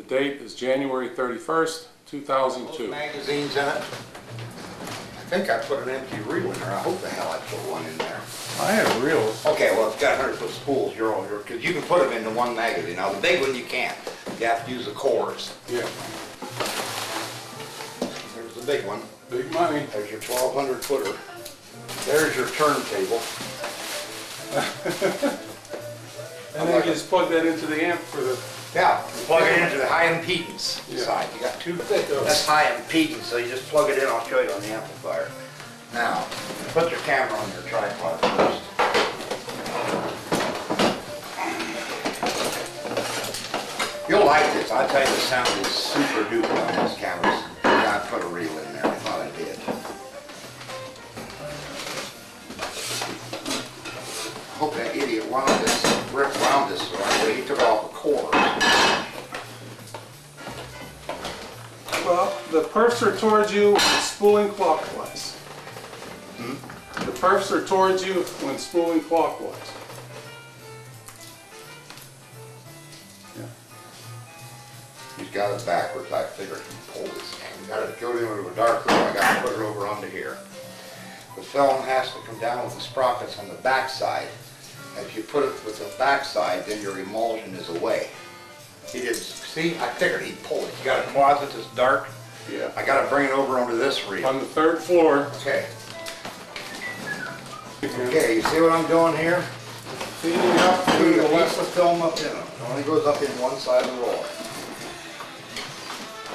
The date is January 31st, 2002. Magazines in it. I think I put an empty reel in there. I hope the hell I put one in there. I have reels. Okay, well, it's got 100-foot spools. You're all here because you can put them into one magazine. Now the big one you can't. You have to use the cores. Yeah. There's the big one. Big money. There's your 1200 footer. There's your turntable. And then you just plug that into the amp for the... Yeah, you plug it into the high impedance side. You got two. That's high impedance, so you just plug it in. I'll show you on the amplifier. Now, put your camera on your tripod first. You'll like this. I'll tell you, the sound is super duper on these cameras. I put a reel in there. I thought I did. I hope that idiot Rick wound this the right way. He took off the cord. Well, the perfs are towards you when spooling clockwise. The perfs are towards you when spooling clockwise. Yeah. He's got it backwards. I figured he'd pull this. We got to go into a dark room. I got to put it over onto here. The film has to come down with the sprockets on the back side. If you put it with the back side, then your emulsion is away. He did. See, I figured he'd pull it. You got a closet that's dark? Yeah. I got to bring it over onto this reel. On the 3rd floor. Okay. Okay, you see what I'm doing here? Feeding up through the Piece left. of film up in it. It only goes up in one side of the roller.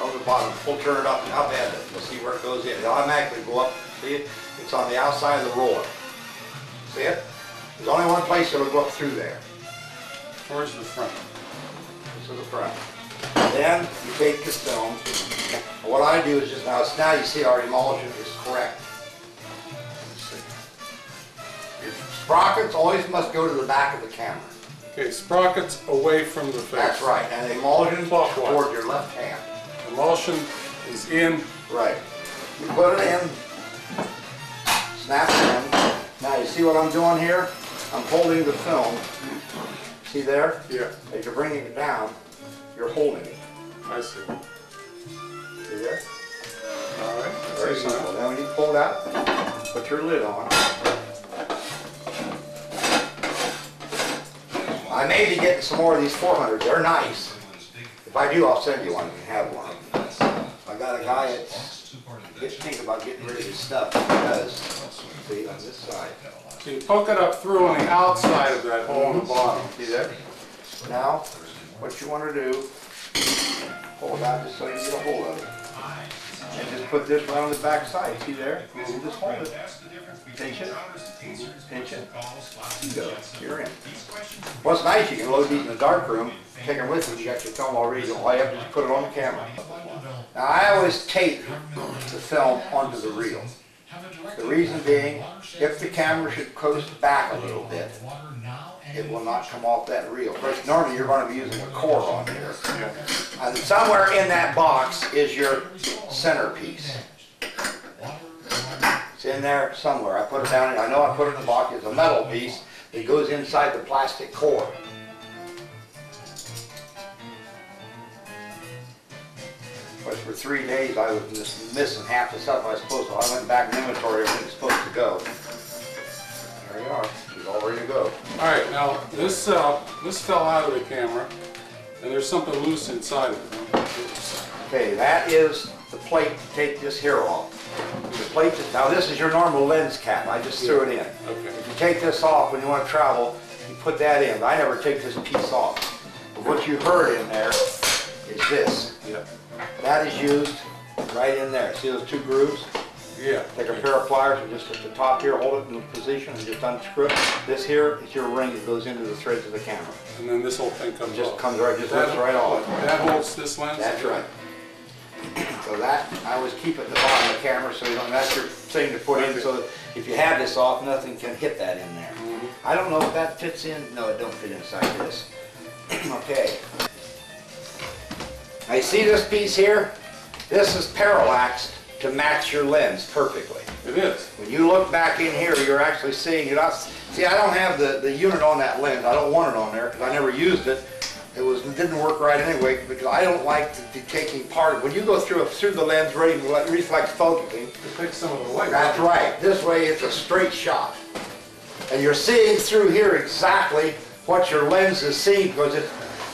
On the bottom, we'll turn it up and upend it. You'll see where it goes in. It automatically go up. See it? It's on the outside of the roller. See it? There's only one place it'll go up through there. Towards the front. This is the front. Then you take the film. What I do is just now you see our emulsion is correct. Your sprockets always must go to the back of the camera. Okay, sprockets away from the face. That's right. And the emulsion Clockwise. toward your left hand. Emulsion is in. Right. You put it in. Snap it in. Now you see what I'm doing here? I'm holding the film. See there? Yeah. As you're bringing it down, you're holding it. I see. See there? All right. Very simple. Then when you pull it out, put your lid on. I may be getting some more of these 400s. They're nice. If I do, I'll send you one. You can have one. I got a guy that's thinking about getting rid of his stuff. He does. See, on this side. So you poke it up through on the outside of that hole in the bottom. See that? Now, what you want to do, hold out just so you get a hold of it. And just put this right on the back side. See there? You just hold it. Pinch it. Pinch it. You go. You're in. What's nice, you can load these in the dark room, take them with you. You got your film already. All you have to do is put it on the camera. Now, I always tape the film onto the reel. The reason being, if the camera should coast back a little bit, it will not come off that reel. Of course, normally you're going to be using a core on here. And somewhere in that box is your centerpiece. It's in there somewhere. I put it down, and I know I put it in the box. It's a metal piece that goes inside the plastic core. But for 3 days I was just missing half the stuff I was supposed to. I went back in inventory, everything was supposed to go. There you are. She's all ready to go. All right, now this fell out of the camera, and there's something loose inside of it. Okay, that is the plate to take this here off. The plate is, now this is your normal lens cap. I just threw it in. Okay. If you take this off when you want to travel, you put that in. I never take this piece off. But what you heard in there is this. Yeah. That is used right in there. See those two grooves? Yeah. Take a pair of pliers and just at the top here, hold it in position and just unscrew it. This here is your ring that goes into the threads of the camera. And then this whole thing comes Just off. comes right, just lifts right off. That holds this lens? That's right. So that, I always keep it at the bottom of the camera so you don't, that's your thing to put in so that if you have this off, nothing can hit that in there. I don't know if that fits in. No, it don't fit inside this. Okay. Now you see this piece here? This is parallaxed to match your lens perfectly. It is. When you look back in here, you're actually seeing, you're not, see I don't have the unit on that lens. I don't want it on there because I never used it. It didn't work right anyway, because I don't like the taking part. When you go through the lens reflex focusing, It takes some of the light. that's right. This way it's a straight shot. And you're seeing through here exactly what your lens is seeing, because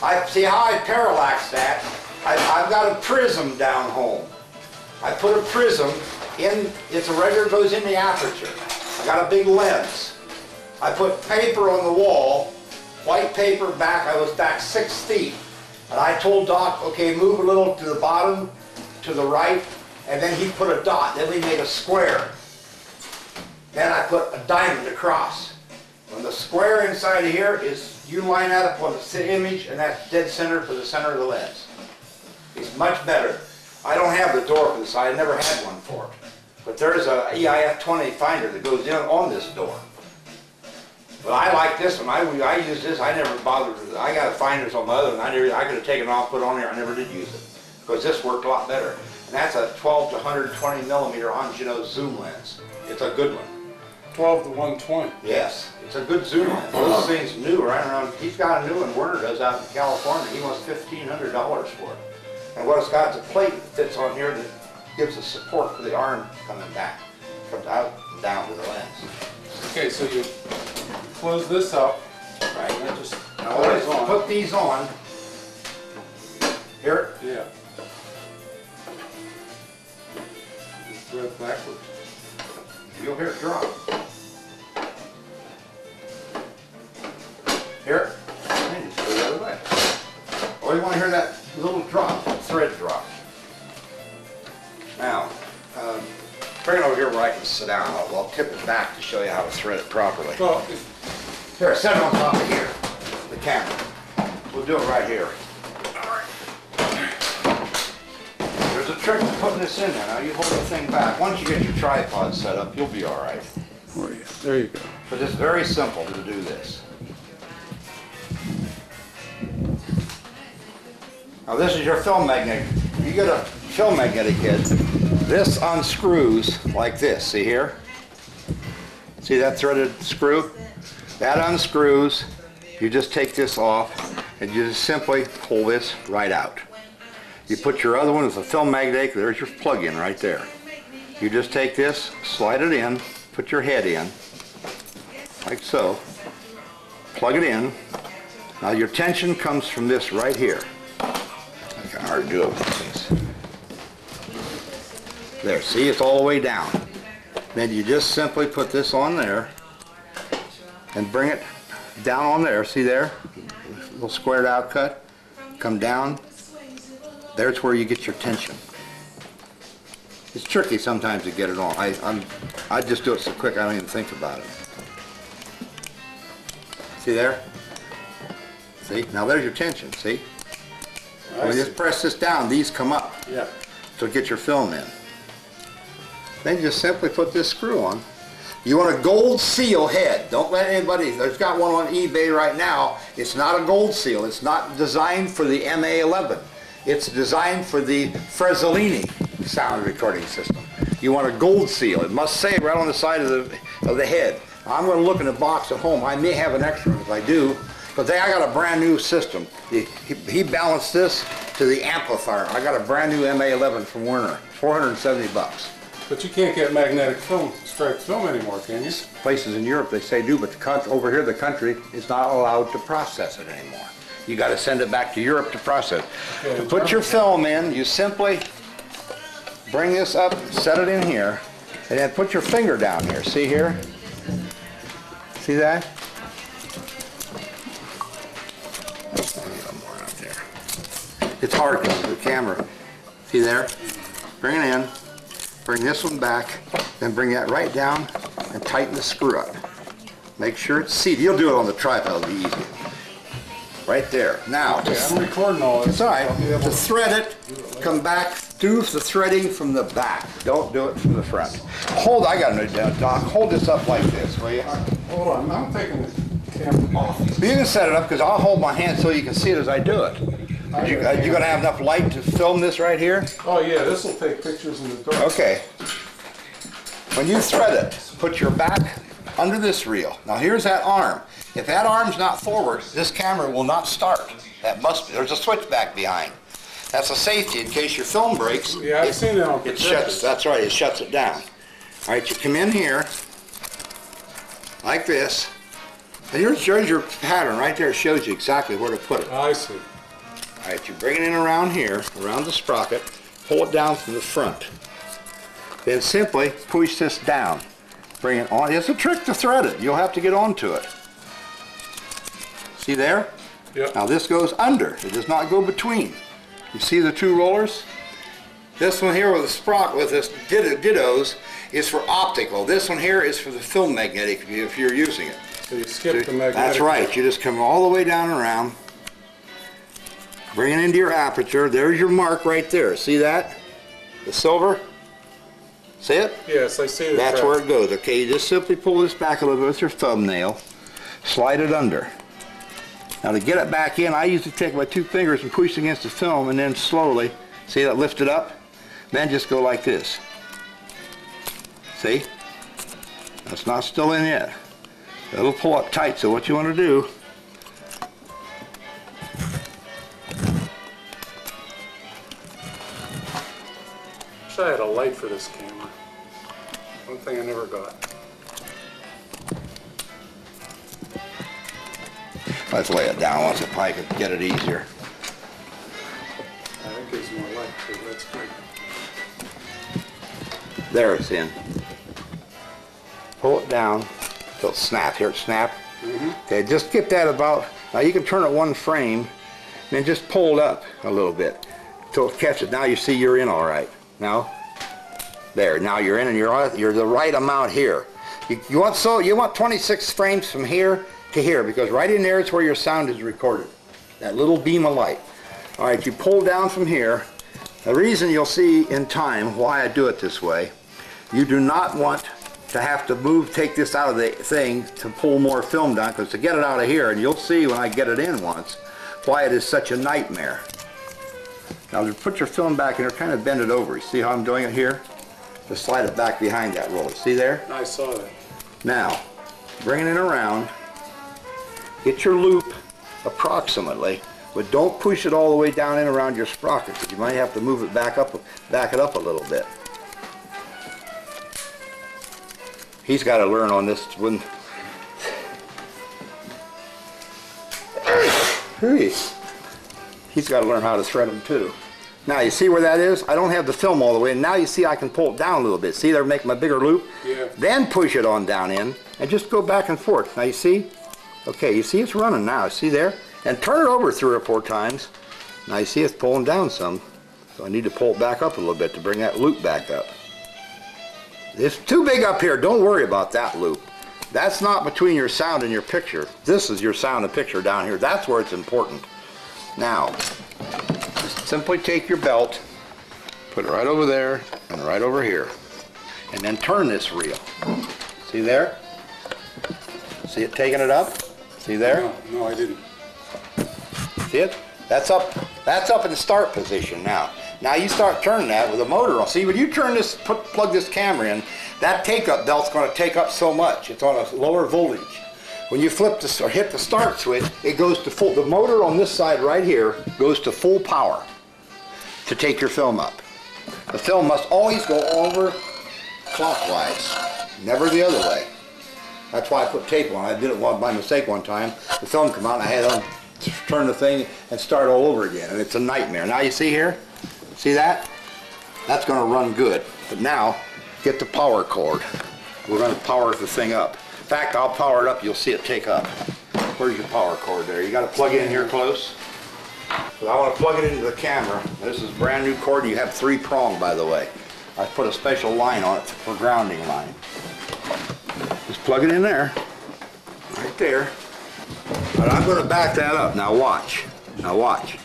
I see how I parallax that. I've got a prism down home. I put a prism in, it's a regular, goes in the aperture. I got a big lens. I put paper on the wall, white paper back, I was back 6 feet. And I told Doc, okay, move a little to the bottom, to the right, and then he put a dot, then we made a square. Then I put a diamond across. When the square inside of here is, you line that up on the image, and that's dead center for the center of the lens. It's much better. I don't have the door for this, I never had one for it. But there's a EIF 20 finder that goes in on this door. But I like this one. I use this. I never bothered with it. I got finders on my other one. I could have taken it off, put it on here. I never did use it because this worked a lot better. And that's a 12 to 120 millimeter Angino zoom lens. It's a good one. 12 to 120. Yes, it's a good zoom lens. Those things new right around. He's got a new one. Werner does out in California. He wants $1,500 for it. And what it's got is a plate that fits on here that gives us support for the arm coming back, comes out and down to the lens. Okay, so you close this up. Right. And then just Now let's put these on. Here. Yeah. Thread backwards. You'll hear it drop. Here. And just go the other way. Oh, you want to hear that little drop, thread drop. Now, bring it over here where I can sit down. I'll tip it back to show you how to thread it properly. Well, Here, set it on top of here, the camera. We'll do it right here. There's a trick to putting this in there. Now you hold the thing back. Once you get your tripod set up, you'll be all right. there you go. But it's very simple to do this. Now this is your film magnet. You get a film magnetic head. This unscrews like this. See here? See that threaded screw? That unscrews. You just take this off and you just simply pull this right out. You put your other one with a film magnetic. There's your plug-in right there. You just take this, slide it in, put your head in, like so. Plug it in. Now your tension comes from this right here. It's kind of hard to do it with this. There, see, it's all the way down. Then you just simply put this on there and bring it down on there. See there? Little squared out cut. Come down. There's where you get your tension. It's tricky sometimes to get it on. I just do it so quick I don't even think about it. See there? See? Now there's your tension, see? When you just press this down, these come up. Yeah. So get your film in. Then you just simply put this screw on. You want a gold seal head. Don't let anybody, there's got one on eBay right now. It's not a gold seal. It's not designed for the MA11. It's designed for the Frezzolini sound recording system. You want a gold seal. It must say right on the side of the head. I'm going to look in the box at home. I may have an extra if I do. But I got a brand new system. He balanced this to the amplifier. I got a brand new MA11 from Werner. 470 bucks. But you can't get magnetic film, striped film anymore, can you? Places in Europe they say do, but over here the country is not allowed to process it anymore. You got to send it back to Europe to process. Okay, To put your film in, you simply bring this up, set it in here, and then put your finger down here. See here? See that? It's hard because of the camera. See there? Bring it in, bring this one back, then bring that right down and tighten the screw up. Make sure it's seated. You'll do it on the tripod, it'll be easy. Right there. Now, Okay, I'm recording all this. it's all right. I'll be able To thread it, come back, do the threading from the back. Don't do it from the front. Hold, I got a new Doc. Hold this up like this, will you? Hold on, I'm taking the camera off. You can set it up because I'll hold my hand so you can see it as I do it. You gonna have enough light to film this right here? Oh yeah, this will take pictures in the dark. Okay. When you thread it, put your back under this reel. Now here's that arm. If that arm's not forward, this camera will not start. That must be. There's a switch back behind. That's a safety in case your film breaks. Yeah, I've seen that on It projectors. shuts. That's right. It shuts it down. All right, you come in here like this, and here's your pattern right there. It shows you exactly where to put it. I see. All right, you bring it in around here, around the sprocket, pull it down from the front. Then simply push this down. Bring it on. It's a trick to thread it. You'll have to get onto it. See there? Yep. Now this goes under. It does not go between. You see the two rollers? This one here with the sprocket with this dittos is for optical. This one here is for the film magnetic if you're using it. So you skip the magnetic. That's right. You just come all the way down and around. Bring it into your aperture. There's your mark right there. See that? The silver? See it? Yes, I see it. That's where it goes. Okay, you just simply pull this back a little bit with your thumbnail. Slide it under. Now to get it back in, I usually take my 2 fingers and push against the film and then slowly, see that lift it up? Then just go like this. See? That's not still in yet. It'll pull up tight, so what you want to do, Wish I had a light for this camera. One thing I never got. let's lay it down once, it probably could get it easier. That gives more light too. That's good. There it's in. Pull it down till it snaps. Hear it snap? Okay, just get that about, now you can turn it 1 frame, and then just pull it up a little bit till it catches. Now you see you're in all right. Now, there, now you're in and you're the right amount here. You want 26 frames from here to here, because right in there is where your sound is recorded. That little beam of light. All right, you pull down from here. The reason you'll see in time why I do it this way, you do not want to have to take this out of the thing to pull more film down, because to get it out of here, and you'll see when I get it in once, why it is such a nightmare. Now to put your film back in there, kind of bend it over. You see how I'm doing it here? Just slide it back behind that roller. See there? I saw that. Now, bring it up, get your loop approximately, but don't push it all the way down in around your sprocket, because you might have to move it back it up a little bit. He's got to learn on this one. He's got to learn how to thread them too. Now you see where that is? I don't have the film all the way, and now you see I can pull it down a little bit. See, they're making a bigger loop? Yeah. Then push it on down in, and just go back and forth. Now you see? Okay, you see it's running now. See there? And turn it over 3 or 4 times. Now you see it's pulling down some. So I need to pull it back up a little bit to bring that loop back up. It's too big up here. Don't worry about that loop. That's not between your sound and your picture. This is your sound and picture down here. That's where it's important. Now, just simply take your belt, put it right over there and right over here, and then turn this reel. See there? See it taking it up? See there? No, I didn't. See it? That's up in the start position now. Now you start turning that with a motor on. See, when you turn this, plug this camera in, that take-up belt's going to take up so much. It's on a lower voltage. When you flip this or hit the start switch, it goes to full. The motor on this side right here goes to full power to take your film up. The film must always go over clockwise, never the other way. That's why I put tape on. I did it by mistake one time. The film came out and I had to turn the thing and start all over again, and it's a nightmare. Now you see here? See that? That's going to run good. But now, get the power cord. We're going to power the thing up. In fact, I'll power it up, you'll see it take up. Where's your power cord there? You got to plug it in here close. So I want to plug it into the camera. This is brand new cord. You have 3-prong, by the way. I put a special line on it for grounding line. Just plug it in there. Right there. But I'm going to back that up. Now watch. Now watch.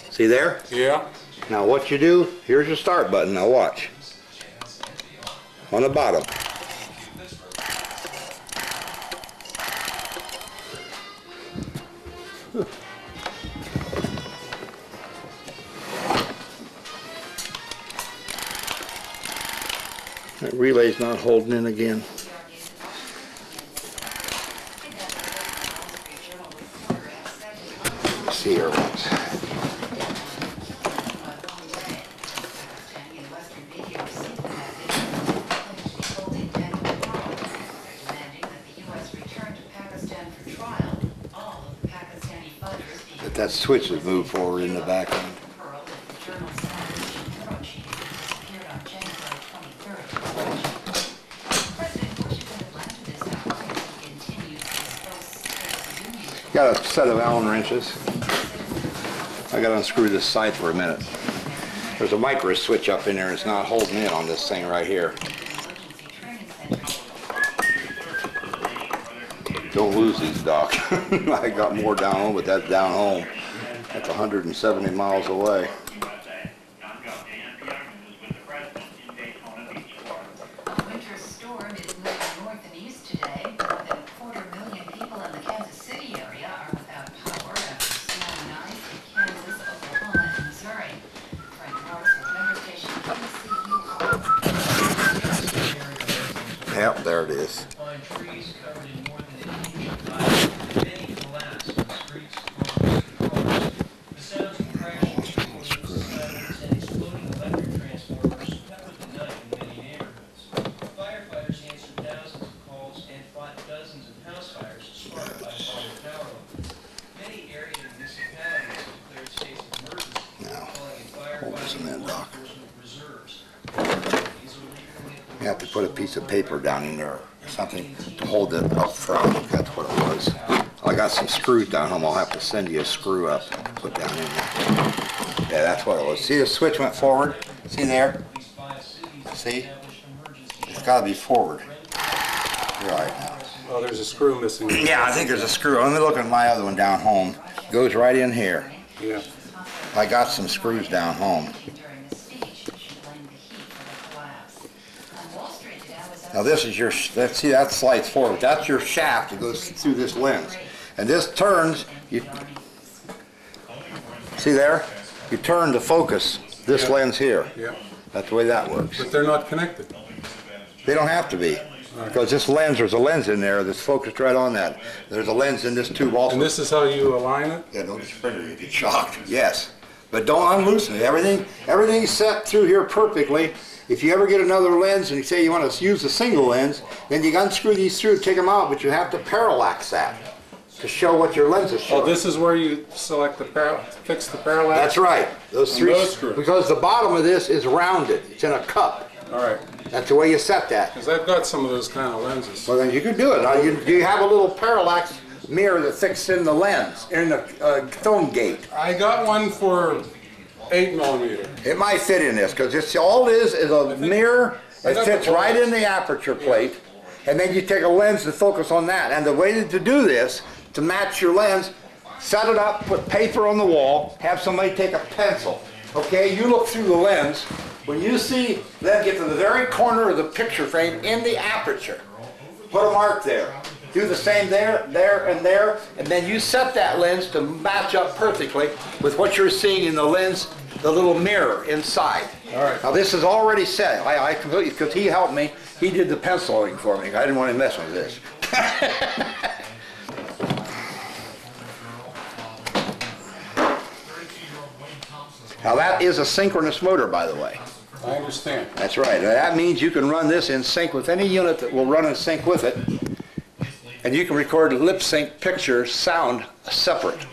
See there? Yeah. Now what you do, here's your start button. Now watch. On the bottom. That relay's not holding in again. that switch is moved forward in the back end. Got a set of Allen wrenches. I got to unscrew this side for a minute. There's a micro switch up in there. It's not holding in on this thing right here. Don't lose these, Doc. I got more down home, but that's down home. That's 170 miles away. Winter storm is moving north and east today. More than 250,000 people in the Kansas City area are without power after snow and ice in Kansas, Oklahoma, and Missouri. Frank Norris with Member Station KCUR. Yep, there it is. Pine trees covered in more than an inch of ice. Many collapsed on the streets, homes, and cars. The sounds of crashing vehicles, sirens, and exploding electric transformers covered the night in many neighborhoods. Firefighters answered thousands of calls and fought dozens of house fires sparked by falling power lines. Many area municipalities declared states of emergency, calling in firefighting and law enforcement reserves. You have to put a piece of paper down in there, something to hold it up front. That's what it was. I got some screws down home. I'll have to send you a screw up and put down in there. Yeah, that's what it was. See, the switch went forward. See there? See? It's got to be forward. Right now. Oh, there's a screw missing. Yeah, I think there's a screw. Let me look at my other one down home. Goes right in here. Yeah. I got some screws down home. During the speech, she blamed the heat for the collapse. On Wall Street today was Now this is your, see that slides forward. That's your shaft that goes through this lens. And this turns, you see there? You turn to focus this lens here. Yeah. That's the way that works. But they're not connected. They don't have to be. Because this lens, there's a lens in there that's focused right on that. There's a lens in this tube also. And this is how you align it? Yeah, don't spin it, you get shocked. Yes. But don't unloosen it. Everything's set through here perfectly. If you ever get another lens and you say you want to use a single lens, then you unscrew these through, take them out, but you have to parallax that to show what your lens is showing. Oh, this is where you select the fix the parallax? That's right. Those three, those screws. because the bottom of this is rounded. It's in a cup. All right. That's the way you set that. Because I've got some of those kind of lenses. Well, then you can do it. Now, you have a little parallax mirror that fixes in the lens, in the film gate. I got one for 8mm. It might fit in this, because it's all it is a mirror that fits right in the aperture plate, and then you take a lens to focus on that. And the way to do this, to match your lens, set it up, put paper on the wall, have somebody take a pencil. Okay, you look through the lens. When you see them get to the very corner of the picture frame in the aperture, put a mark there. Do the same there, there, and then you set that lens to match up perfectly with what you're seeing in the lens, the little mirror inside. All right. Now this is already set. I completely, because he helped me, he did the penciling for me. I didn't want to mess with this. Now that is a synchronous motor, by the way. I understand. That's right. Now, that means you can run this in sync with any unit that will run in sync with it. And you can record lip sync picture sound separate.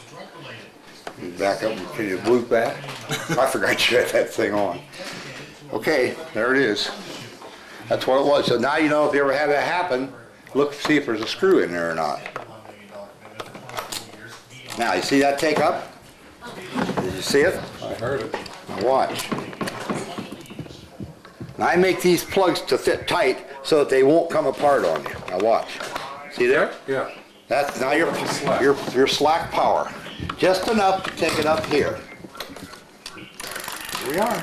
You back up, can you loop that? I forgot you had that thing on. Okay, there it is. That's what it was. So now you know if you ever have that happen, look, see if there's a screw in there or not. Now, you see that take up? Did you see it? I heard it. Now watch. Now I make these plugs to fit tight so that they won't come apart on you. Now watch. See there? Yeah. That's now your slack power. Just enough to take it up here. Here we are.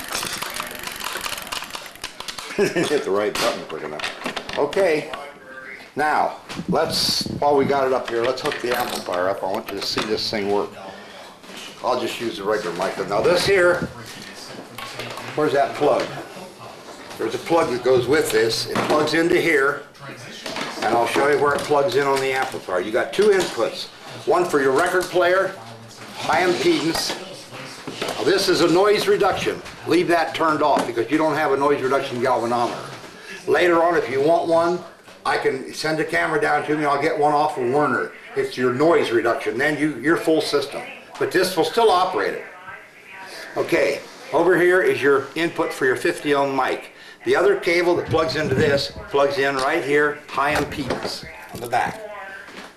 Hit the right button quick enough. Okay. Now, while we got it up here, let's hook the amplifier up. I want you to see this thing work. I'll just use the regular mic. Now this here, where's that plug? There's a plug that goes with this. It plugs into here, and I'll show you where it plugs in on the amplifier. You got two inputs. One for your record player, high impedance. Now this is a noise reduction. Leave that turned off because you don't have a noise reduction galvanometer. Later on, if you want one, I can send a camera down to me. I'll get one off of Werner. It's your noise reduction. Then your full system. but this will still operate it. Okay, over here is your input for your 50 ohm mic. The other cable that plugs into this plugs in right here, high impedance on the back.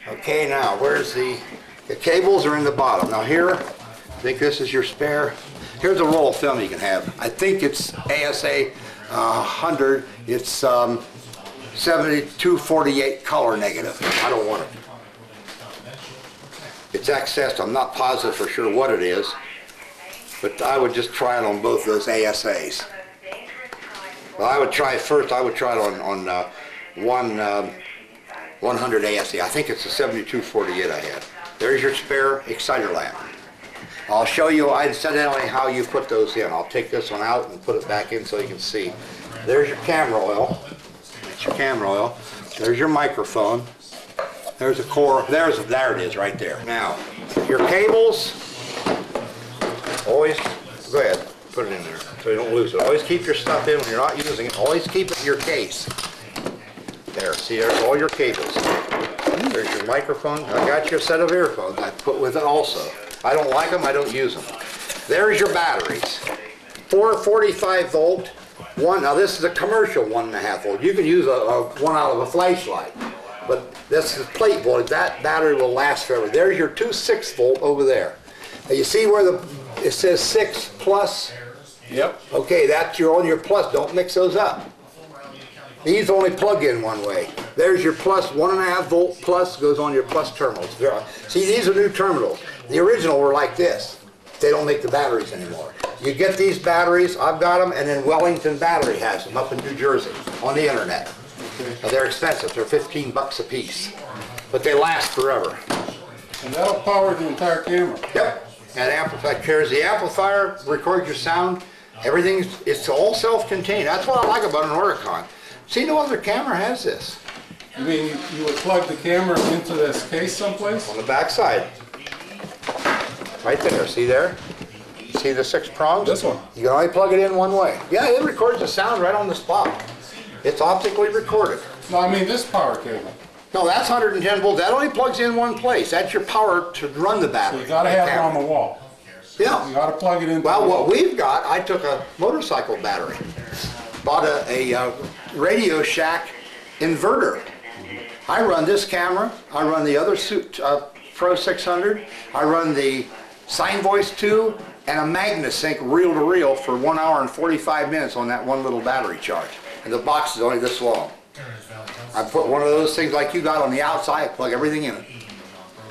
Okay, now where's the cables are in the bottom. Now here, I think this is your spare. Here's a roll of film you can have. I think it's ASA 100. It's 7248 color negative. I don't want it. It's accessed. I'm not positive for sure what it is, but I would just try it on both those ASAs. Well, I would try it first. I would try it on 100 ASA. I think it's a 7248 I had. There's your spare exciter lamp. I'll show you incidentally how you put those in. I'll take this one out and put it back in so you can see. There's your camera oil. That's your camera oil. There's your microphone. There's a core. There it is right there. Now, your cables, always, go ahead, put it in there so you don't lose it. Always keep your stuff in when you're not using it. Always keep it in your case. There, see, there's all your cables. There's your microphone. I got you a set of earphones I put with it also. I don't like them, I don't use them. There's your batteries. 445 volt, one, now this is a commercial 1.5 volt. You can use one out of a flashlight, but this is plate voltage. That battery will last forever. There's your 2.6 volt over there. Now you see where it says 6 plus? Yep. Okay, that's on your plus. Don't mix those up. These only plug in one way. There's your plus, 1.5 volt plus goes on your plus terminals. See, these are new terminals. The original were like this. They don't make the batteries anymore. You get these batteries, I've got them, and then Wellington Battery has them up in New Jersey on the internet. Now, they're expensive. They're 15 bucks a piece, but they last forever. And that'll power the entire camera. Yep. And amplifier carries the amplifier, records your sound. It's all self-contained. That's what I like about an Auricon. See, no other camera has this. You mean you would plug the camera into this case someplace? On the back side. Right there, see there? See the 6 prongs? This one. You can only plug it in one way. Yeah, it records the sound right on the spot. It's optically recorded. No, I mean this power cable. No, that's 110 volts. That only plugs in one place. That's your power to run the So battery. you gotta have it on the wall. Yeah. You gotta plug it in. Well, what we've got, I took a motorcycle battery, bought a Radio Shack inverter. I run this camera, I run the other Pro 600, I run the Sine Voice 2, and a MagnaSync reel-to-reel for 1 hour and 45 minutes on that one little battery charge. And the box is only this long. I put one of those things like you got on the outside, plug everything in it.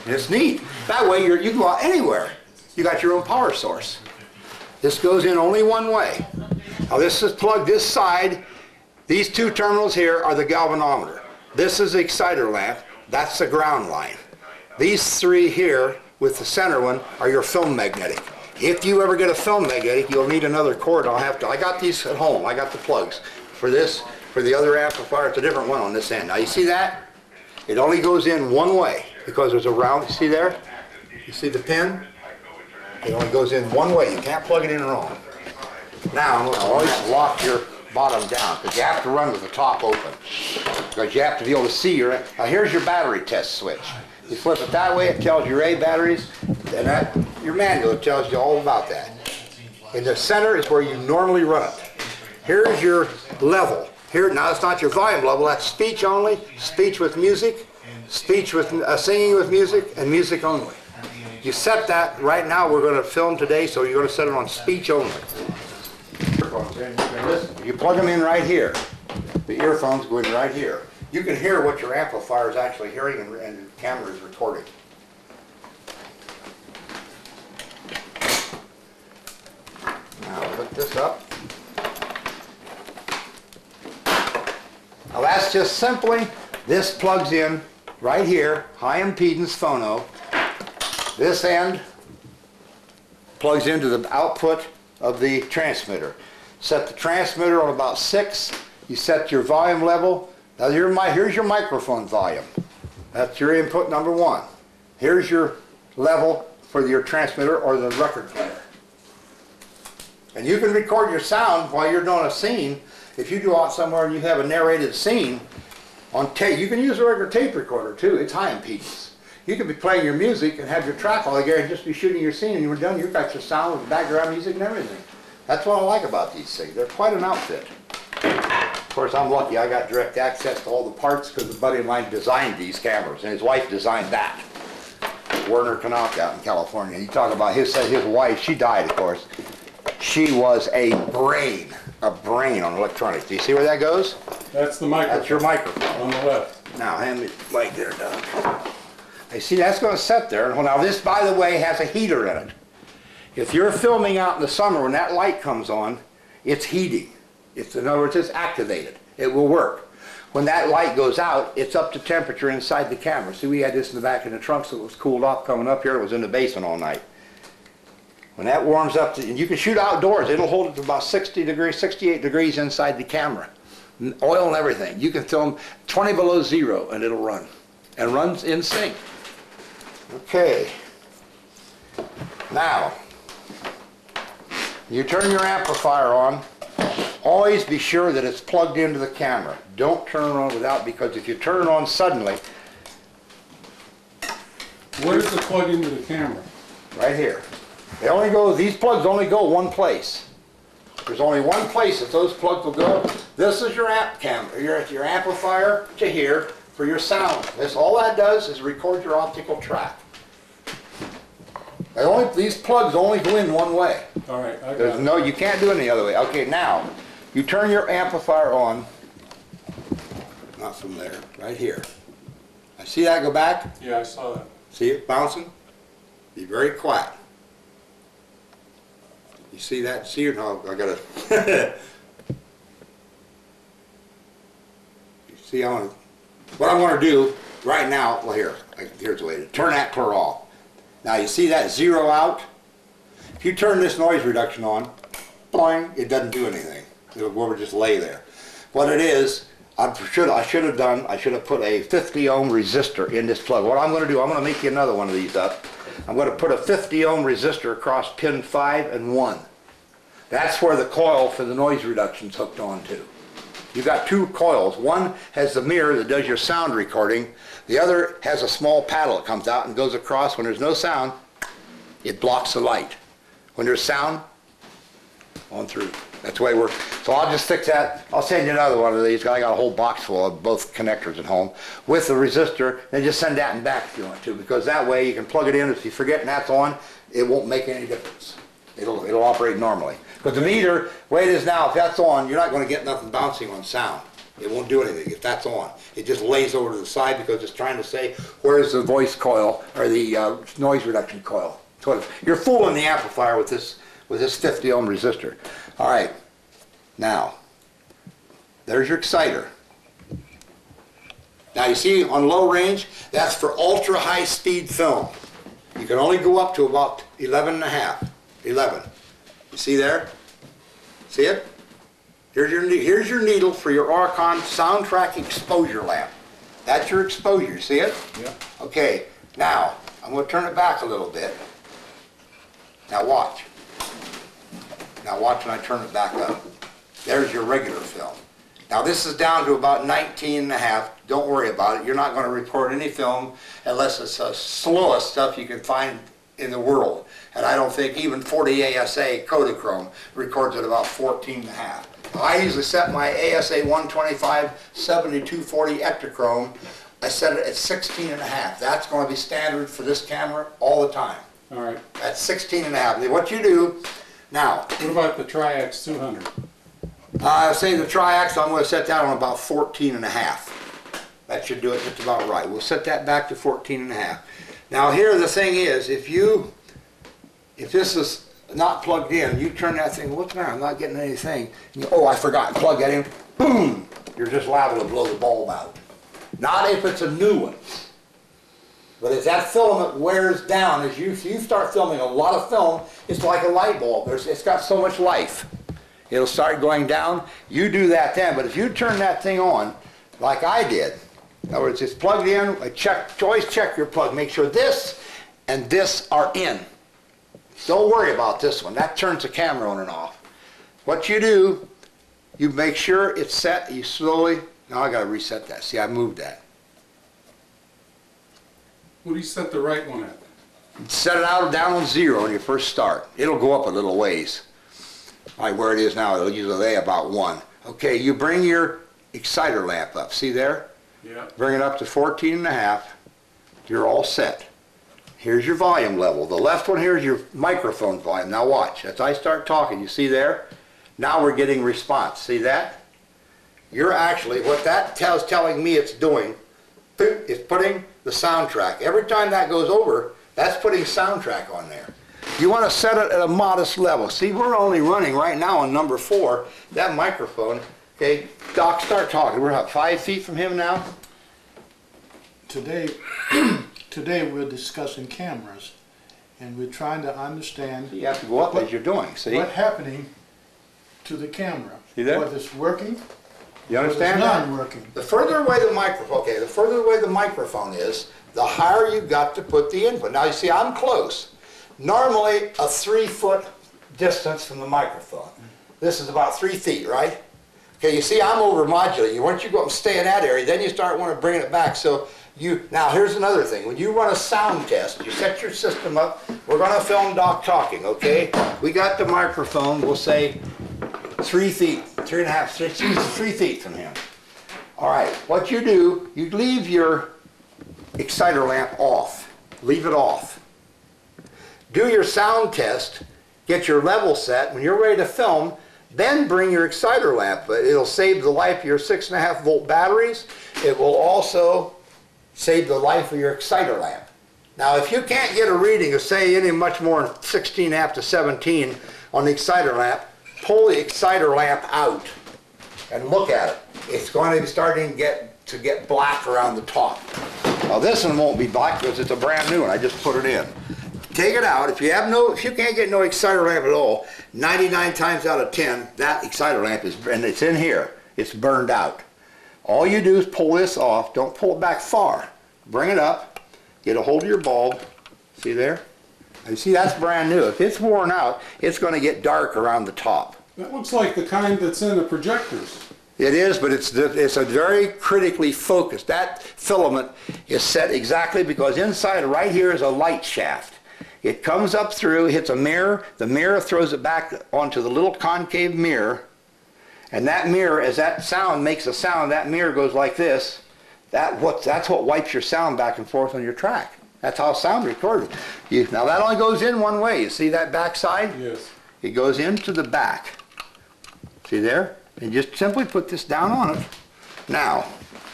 And it's neat. That way you can go out anywhere. You got your own power source. This goes in only one way. Now this is plugged this side. These 2 terminals here are the galvanometer. This is the exciter lamp. That's the ground line. These 3 here with the center one are your film magnetic. If you ever get a film magnetic, you'll need another cord. I got these at home. I got the plugs. For this, for the other amplifier, it's a different one on this end. Now you see that? It only goes in one way because there's a round, you see there? You see the pin? It only goes in one way. You can't plug it in wrong. Now, always lock your bottom down because you have to run with the top open. Because you have to be able to see your... Now here's your battery test switch. You flip it that way, it tells you your A batteries, and your manual tells you all about that. In the center is where you normally run it. Here's your level. Here, now it's not your volume level, that's speech only, speech with music, speech with singing with music, and music only. You set that, right now we're going to film today, so you're going to set it on speech only. You plug them in right here. The earphones go in right here. You can hear what your amplifier is actually hearing and the camera is recording. Now put this up. Now that's just simply, this plugs in right here, high impedance phono. This end plugs into the output of the transmitter. Set the transmitter on about 6. You set your volume level. Now here's your microphone volume. That's your input number 1. Here's your level for your transmitter or the record player. And you can record your sound while you're doing a scene. If you go out somewhere and you have a narrated scene on tape, you can use a regular tape recorder too. It's high impedance. You could be playing your music and have your track all together and just be shooting your scene, and you were done. You've got your sound with background music and everything. That's what I like about these things. They're quite an outfit. Of course, I'm lucky. I got direct access to all the parts because a buddy of mine designed these cameras, and his wife designed that. Werner Knock out in California. He talked about his wife. She died, of course. She was a brain on electronics. Do you see where that goes? That's the microphone. That's your microphone. On the left. Now, hand me the mic there, Doug. Hey, see, that's going to set there. Well, now this, by the way, has a heater in it. If you're filming out in the summer, when that light comes on, it's heating. In other words, it's activated. It will work. When that light goes out, it's up to temperature inside the camera. See, we had this in the back of the trunk, so it was cooled off coming up here. It was in the basement all night. When that warms up, and you can shoot outdoors, it'll hold it to about 60 degrees, 68 degrees inside the camera. Oil and everything. You can film 20 below zero and it'll run. And runs in sync. Okay. Now, you turn your amplifier on. Always be sure that it's plugged into the camera. Don't turn it on without, because if you turn it on suddenly, Where does it plug into the camera? right here. These plugs only go one place. There's only one place that those plugs will go. This is your your amplifier to here for your sound. All that does is record your optical track. These plugs only go in one way. All right, I got it. You can't do it any other way. Okay, now, you turn your amplifier on, not from there, right here. I see that go back? Yeah, I saw that. See it bouncing? Be very quiet. You see that? See it? No, I gotta. You see, what I'm gonna do right now, well here's the way to turn that clear off. Now you see that zero out? If you turn this noise reduction on, boing, it doesn't do anything. It'll just lay there. What it is, I should have put a 50 ohm resistor in this plug. What I'm going to do, I'm going to make you another one of these up. I'm going to put a 50 ohm resistor across pin 5 and 1. That's where the coil for the noise reduction is hooked on to. You've got two coils. One has the mirror that does your sound recording. The other has a small paddle that comes out and goes across. When there's no sound, it blocks the light. When there's sound, on through. That's the way it works. So I'll just fix that. I'll send you another one of these. I got a whole box full of both connectors at home with the resistor. Then just send that and back if you want to, because that way you can plug it in. If you forget and that's on, it won't make any difference. It'll operate normally. Because the meter, the way it is now, if that's on, you're not going to get nothing bouncing on sound. It won't do anything if that's on. It just lays over to the side because it's trying to say, where's the voice coil or the noise reduction coil? So you're fooling the amplifier with this 50 ohm resistor. All right, now, there's your exciter. Now you see on low range, that's for ultra high speed film. You can only go up to about 11 You see there? See it? Here's your needle for your Auricon soundtrack exposure lamp. That's your exposure, you see it? Yeah. Okay, now, I'm going to turn it back a little bit. Now watch. Now watch when I turn it back up. There's your regular film. Now this is down to about 19.5. Don't worry about it. You're not going to record any film unless it's the slowest stuff you can find in the world. And I don't think even 40 ASA Kodachrome records at about 14.5. Now, I usually set my ASA 125 7240 Ektachrome. I set it at 16.5. That's going to be standard for this camera all the time. All right. That's 16.5. What you do now. What about the Tri-X 200? Say the Tri-X, I'm going to set that on about 14.5. That should do it just about right. We'll set that back to 14.5. Now here the thing is, if this is not plugged in, you turn that thing, what's the matter? I'm not getting anything. Oh, I forgot, plug that in, boom! You're just liable to blow the bulb out. Not if it's a new one. But as that filament wears down, as you start filming a lot of film, it's like a light bulb. It's got so much life. It'll start going down. You do that then, but if you turn that thing on, like I did, in other words, it's plugged in, always check your plug. Make sure this and this are in. Don't worry about this one. That turns the camera on and off. What you do, you make sure it's set, you slowly, now I got to reset that. See, I moved that. What do you set the right one at? Set it out down on 0 when you first start. It'll go up a little ways. Like where it is now, it'll usually lay about 1. Okay, you bring your exciter lamp up. See there? Yeah. Bring it up to 14.5. You're all set. Here's your volume level. The left one here is your microphone volume. Now watch. As I start talking, you see there? Now we're getting response. See that? You're actually, what that telling me it's doing, is putting the soundtrack. Every time that goes over, that's putting soundtrack on there. You want to set it at a modest level. See, we're only running right now on number 4. That microphone, okay, Doc, start talking. We're about 5 feet from him now. Today, today we're discussing cameras, and we're trying to understand You have to go up as you're doing, see? what's happening to the camera. See there? Whether it's working, You whether it's understand that? not working. The further away the microphone, okay, the further away the microphone is, the higher you've got to put the input. Now you see, I'm close. Normally a 3-foot distance from the microphone. This is about 3 feet, right? Okay, you see, I'm over modulating. Once you go and stay in that area, then you start wanting to bring it back. So now here's another thing. When you run a sound test, you set your system up. We're going to film Doc talking, okay? We got the microphone, we'll say 3 feet, 3.5, 3 feet from him. All right, what you do, you leave your exciter lamp off. Leave it off. Do your sound test, get your level set. When you're ready to film, then bring your exciter lamp. It'll save the life of your 6.5 volt batteries. It will also save the life of your exciter lamp. Now, if you can't get a reading of, say, any much more than 16.5 to 17 on the exciter lamp, pull the exciter lamp out and look at it. It's going to be starting to get black around the top. Now, this one won't be black because it's a brand new one. I just put it in. Take it out. If you can't get no exciter lamp at all, 99 times out of 10, that exciter lamp is, and it's in here, it's burned out. All you do is pull this off. Don't pull it back far. Bring it up, get a hold of your bulb. See there? And see, that's brand new. If it's worn out, it's going to get dark around the top. That looks like the kind that's in the projectors. It is, but it's a very critically focused. That filament is set exactly because inside right here is a light shaft. It comes up through, hits a mirror, the mirror throws it back onto the little concave mirror, and that mirror, as that sound makes a sound, that mirror goes like this. That's what wipes your sound back and forth on your track. That's how sound recorded. Now that only goes in one way. You see that back side? Yes. It goes into the back. See there? And just simply put this down on it. Now,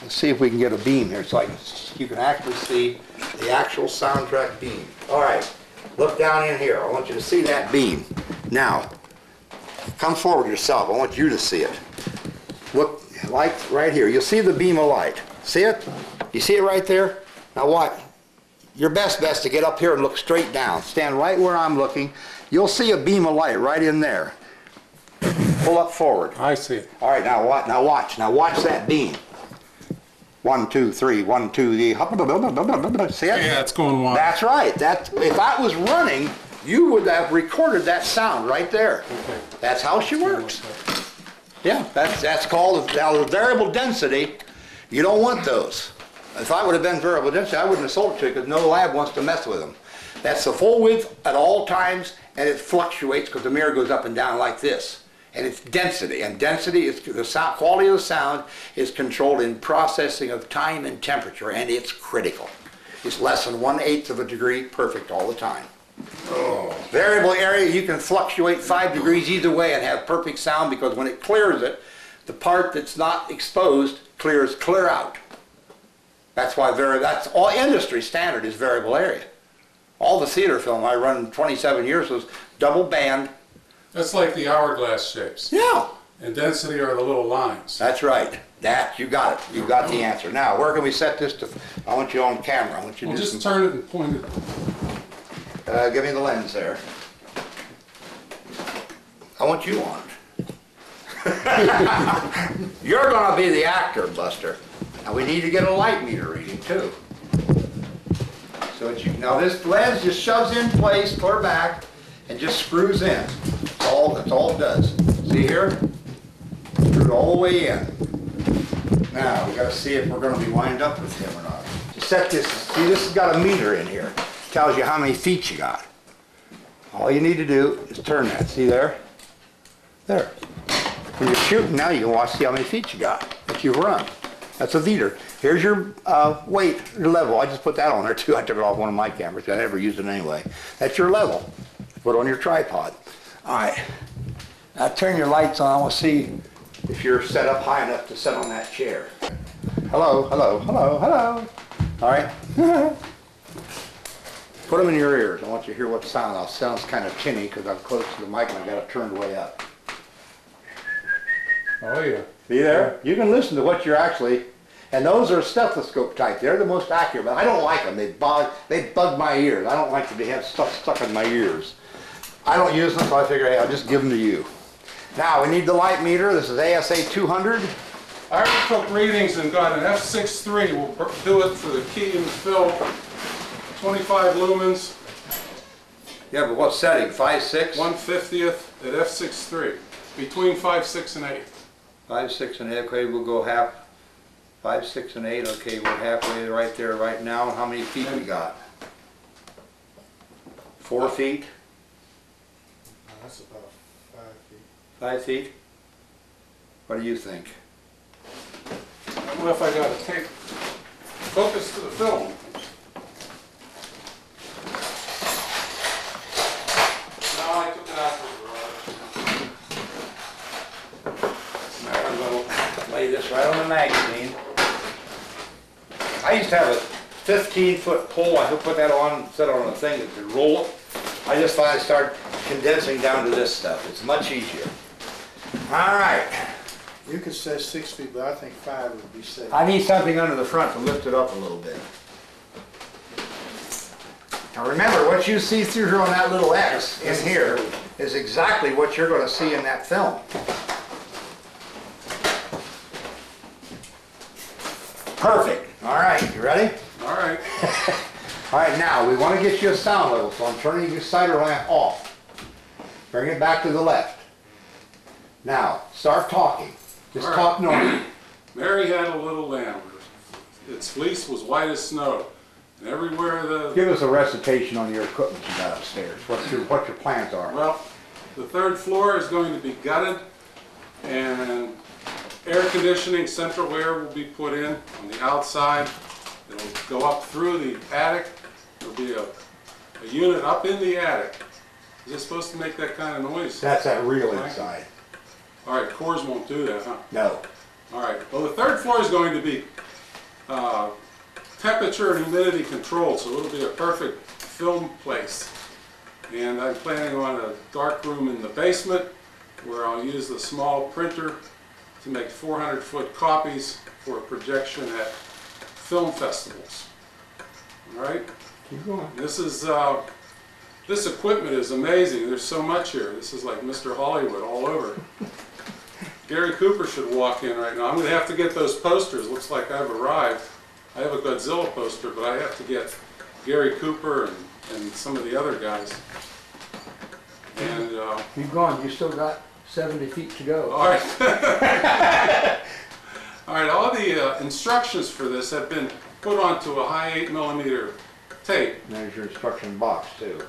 let's see if we can get a beam here. It's like you can actually see the actual soundtrack beam. All right. Look down in here. I want you to see that beam. Now, come forward yourself. I want you to see it. Look, like right here. You'll see the beam of light. See it? You see it right there? Now what? Your best to get up here and look straight down. Stand right where I'm looking. You'll see a beam of light right in there. Pull up forward. I see it. All right, now watch. Now watch that beam. 1, 2, 3, 1, 2, 3. See it? Yeah, it's going wild. That's right. If that was running, you would have recorded that sound right there. Okay. That's how she works. Yeah, that's called a variable density. You don't want those. If I would have been variable density, I wouldn't have sold it to you because no lab wants to mess with them. That's the full width at all times, and it fluctuates because the mirror goes up and down like this. And it's density, and density is the sound, quality of the sound is controlled in processing of time and temperature, and it's critical. It's less than 1/8 of a degree perfect all the time. Oh. Variable area, you can fluctuate 5 degrees either way and have perfect sound because when it clears it, the part that's not exposed clears clear out. That's why that's all industry standard is variable area. All the theater film I run 27 years was double band. That's like the hourglass shapes. Yeah. And density are the little lines. That's right. You got it. You got the answer. Now, where can we set this to? I want you on camera. I want you to Well, do just some, turn it and point it. give me the lens there. I want you on it. You're going to be the actor, Buster. Now, we need to get a light meter reading, too. So now this lens just shoves in place, clear back, and just screws in. That's all it does. See here? Screw it all the way in. Now, we got to see if we're going to be lined up with him or not. set this, see this has got a meter in here. Tells you how many feet you got. All you need to do is turn that, see there? There. When you're shooting now, you can watch, see how many feet you got that you've run. That's a meter. Here's your weight, your level. I just put that on there too. I took it off one of my cameras. I never used it anyway. That's your level. Put it on your tripod. All right. Now turn your lights on. I want to see if you're set up high enough to sit on that chair. Hello, hello, hello, hello. All right. Put them in your ears. I want you to hear what sound. It sounds kind of tinny because I'm close to the mic and I got it turned way up. Oh yeah. See there? You can listen to what you're actually, and those are stethoscope type. They're the most accurate, but I don't like them. They bug my ears. I don't like to have stuff stuck in my ears. I don't use them, so I figure, hey, I'll just give them to you. Now, we need the light meter. This is ASA 200. I already took readings and got an F63. We'll do it for the key and fill. 25 lumens. Yeah, but what setting? 5, 6? 1/50th at F63. Between 5, 6, and 8. 5, 6, and 8. Okay, we'll go half. 5, 6, and 8. Okay, we're halfway right there right now. How many feet we got? 4 feet? That's about 5 feet. 5 feet? What do you think? I don't know if I got to take focus to the film. No, I took it out for the garage. I'm going to lay this right on the magazine. I used to have a 15-foot pole. I could put that on, set it on a thing that could roll it. I just thought I'd start condensing down to this stuff. It's much easier. All right. You could say 6 feet, but I think 5 would be safe. I need something under the front to lift it up a little bit. Now remember, what you see through here on that little X in here is exactly what you're going to see in that film. Perfect. All right, you ready? All right. All right, now we want to get you a sound level, so I'm turning your cider lamp off. Bring it back to the left. Now, start talking. Just All right. talk normal. Mary had a little lamb. Its fleece was white as snow. And everywhere the... Give us a recitation on your equipment you got upstairs. What your plans are. Well, the 3rd floor is going to be gutted, and air conditioning, central air will be put in on the outside. It'll go up through the attic. There'll be a unit up in the attic. Is it supposed to make that kind of noise? That's that real inside. All right, cores won't do that, huh? No. All right, well, the 3rd floor is going to be temperature and humidity controlled, so it'll be a perfect film place. And I'm planning on a dark room in the basement where I'll use the small printer to make 400-foot copies for projection at film festivals. All right? Keep going. This is this equipment is amazing. There's so much here. This is like Mr. Hollywood all over. Gary Cooper should walk in right now. I'm going to have to get those posters. Looks like I've arrived. I have a Godzilla poster, but I have to get Gary Cooper and some of the other guys. And Keep going. You still got 70 feet to go. all right. All right, all the instructions for this have been put onto a high 8mm tape. There's your instruction box too.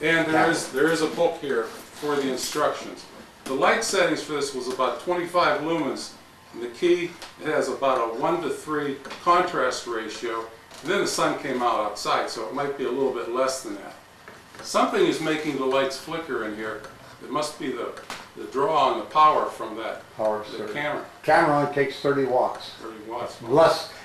And there is a book here for the instructions. The light settings for this was about 25 lumens. And the key, it has about a 1:3 contrast ratio. And then the sun came out outside, so it might be a little bit less than that. Something is making the lights flicker in here. It must be the draw on the power from that, the camera. Camera only takes 30 watts. 30 watts.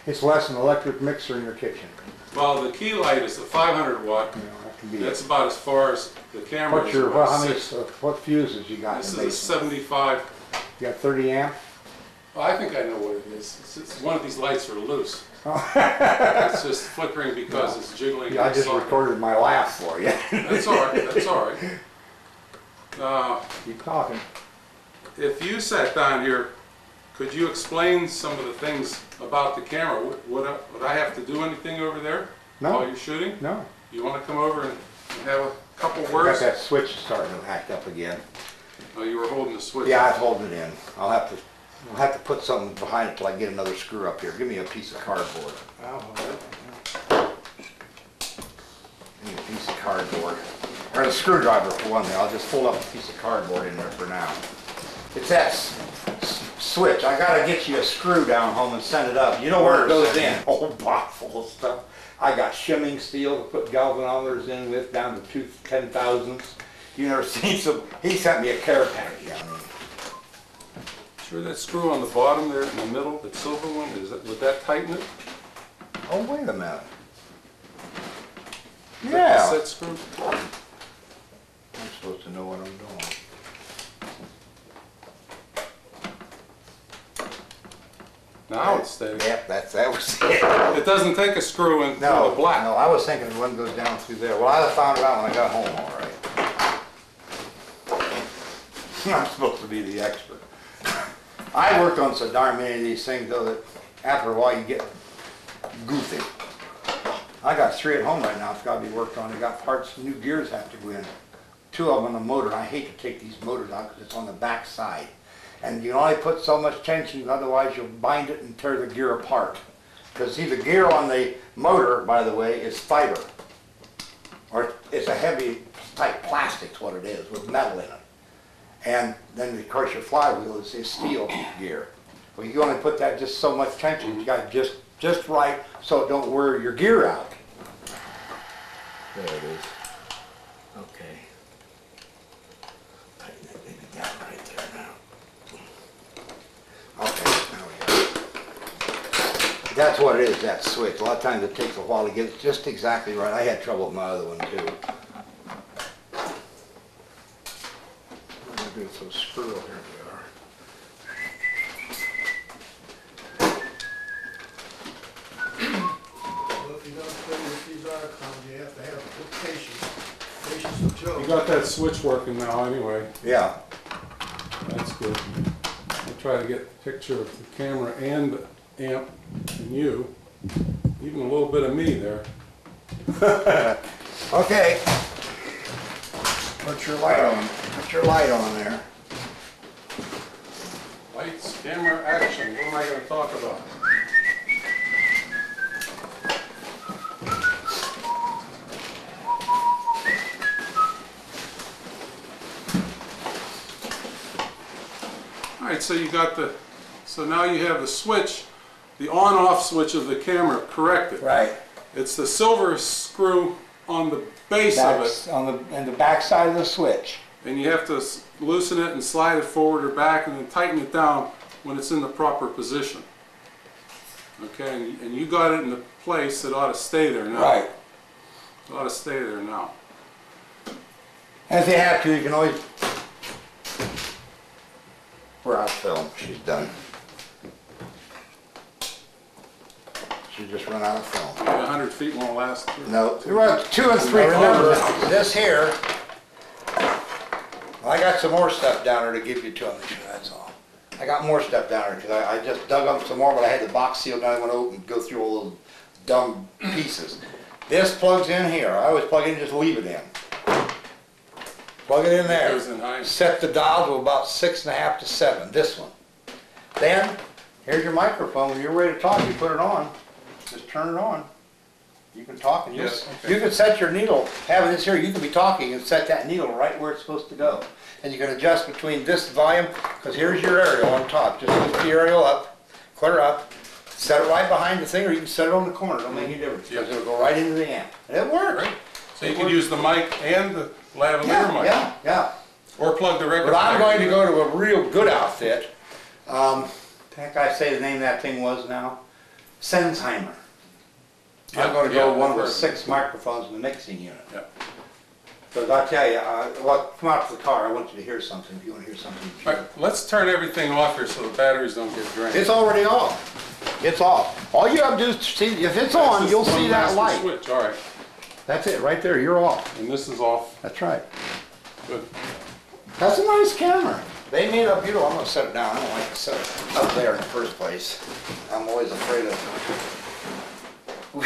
It's less than an electric mixer in your kitchen. Well, the key light is a 500 watt. You know, that can be That's about as far as the camera What's is. your, about how many, 6. what fuses you got This in the is a basement? 75. You got 30 amp? Well, I think I know what it is. It's one of these lights are loose. It's just flickering because it's jiggling. Yeah, I in the just socket. recorded my laugh for you. That's all right. That's all right. Keep talking. If you sat down here, could you explain some of the things about the camera? Would I have to do anything over there while No, you're shooting? no. You want to come over and have a couple I got words? that switch starting to act up again. Oh, you were holding the switch. Yeah, I was holding it in. I'll have to put something behind it till I get another screw up here. Give me a piece of cardboard. I'll hold it. Need a piece of cardboard. Or a screwdriver for one thing. I'll just fold up a piece of cardboard in there for now. It's that switch. I gotta get you a screw down home and send it up. You know where it goes in. A whole box full of stuff. I got shimming steel to put galvanometers in with down to 10,000ths. You never seen some. He sent me a care package. I mean, Sure that screw on the bottom there in the middle, that silver one, would that tighten it? oh wait a minute. Is that Yeah. the set screw? I'm supposed to know what I'm doing. Now it's steady. Yep, that was it. It doesn't take a screw in through No, the black. no, I was thinking one goes down through there. Well, I found it out when I got home, all right. I'm supposed to be the expert. I worked on so darn many of these things, though, that after a while you get goofy. I got 3 at home right now. It's got to be worked on. I got parts, new gears have to go in. 2 of them on the motor. I hate to take these motors out because it's on the back side. And you can only put so much tension, otherwise you'll bind it and tear the gear apart. Because see, the gear on the motor, by the way, is fiber. Or it's a heavy type plastic's what it is, with metal in it. And then of course your flywheel is steel gear. Well, you can only put that just so much tension. You got just right so it don't wear your gear out. There it is. Okay. Tighten that baby down right there now. Okay, now we got it. That's what it is, that switch. A lot of times it takes a while to get it just exactly right. I had trouble with my other one too. What do I do with those screws? Here they are. Well, if you're gonna play with these Auricons, you have to have patience. Patience with Joe. You got that switch working now anyway. Yeah. That's good. I'll try to get a picture of the camera and the amp and you. Even a little bit of me there. Okay. Put your light on. Put your light on there. Lights, camera, action. What am I going to talk about? All right, so you got the, so now you have the switch, the on-off switch of the camera corrected. Right. It's the silver screw on the base of That's it, on the back side of the switch. and you have to loosen it and slide it forward or back, and then tighten it down when it's in the proper position. Okay, and you got it in the place that ought to stay there now. Right. It ought to stay there now. And if you have to, you can always. We're out film. She's done. She just run out of film. Maybe 100 feet won't last. No, we're 2 3/4. This here. Well, I got some more stuff down there to give you to them. That's all. I got more stuff down there because I just dug up some more, but I had the box sealed. Now I want to open, go through all those dumb pieces. This plugs in here. I always plug it in, just leave it in. Plug it in there. Goes in high. Set the dial to about 6.5 to 7. This one. Then here's your microphone. When you're ready to talk, you put it on. Just turn it on. You can talk and Yes, okay. you can set your needle. Having this here, you can be talking and set that needle right where it's supposed to go. And you can adjust between this volume, because here's your aerial on top. Just lift the aerial up, clear up, set it right behind the thing, or you can set it on the corner. Don't make any difference, because it'll go right into the amp. And it works. Right. So you can use the mic and the lavalier mic. Yeah. Or plug the record. But I'm player. going to go to a real good outfit. Heck, I say the name of that thing was now. Sennheimer. I'm going to go with one of the 6 microphones in the mixing unit. Yeah. Because I'll tell you, well, come out to the car. I want you to hear something. If you want to hear something. All right, let's turn everything off here so the batteries don't get drained. It's already off. It's off. All you have to do is see, if it's on, That's you'll just see one that master light. Switch. All right, That's it, right there. You're off. and this is off. That's right. Good. That's a nice camera. They made it beautiful. I'm going to set it down. I don't like to set it up there in the first place. I'm always afraid of. we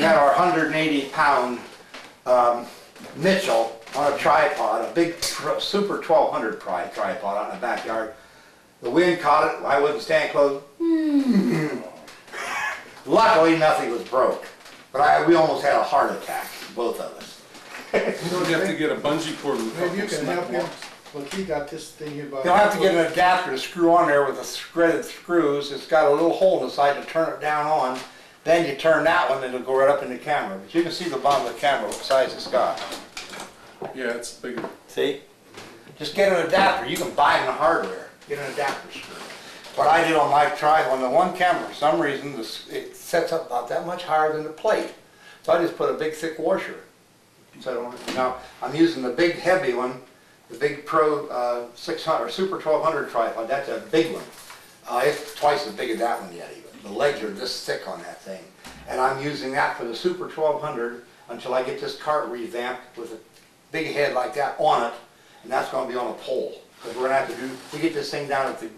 had our 180-pound Mitchell on a tripod, a big Super 1200 tripod out in the backyard. The wind caught it. I wouldn't stand close. Luckily, nothing was broke. But we almost had a heart attack, both of us. You have to get a bungee cord and a Maybe you couple can snap help him. locks. Well, he got this thing here by. You'll have to get an adapter to screw on there with the threaded screws. It's got a little hole in the side to turn it down on. Then you turn that one and it'll go right up in the camera. But you can see the bottom of the camera, what size it's got. Yeah, it's bigger. See? Just get an adapter. You can buy it in the hardware. Get an adapter screw. What I did on my tripod, on the one camera, for some reason, it sets up about that much higher than the plate. So I just put a big thick washer. So now I'm using the big heavy one, the big Pro 600 or Super 1200 tripod. That's a big one. It's twice as big as that one yet even. The legs are this thick on that thing. And I'm using that for the Super 1200 until I get this cart revamped with a big head like that on it. And that's going to be on a pole. Because we're going to have to we get this thing down at the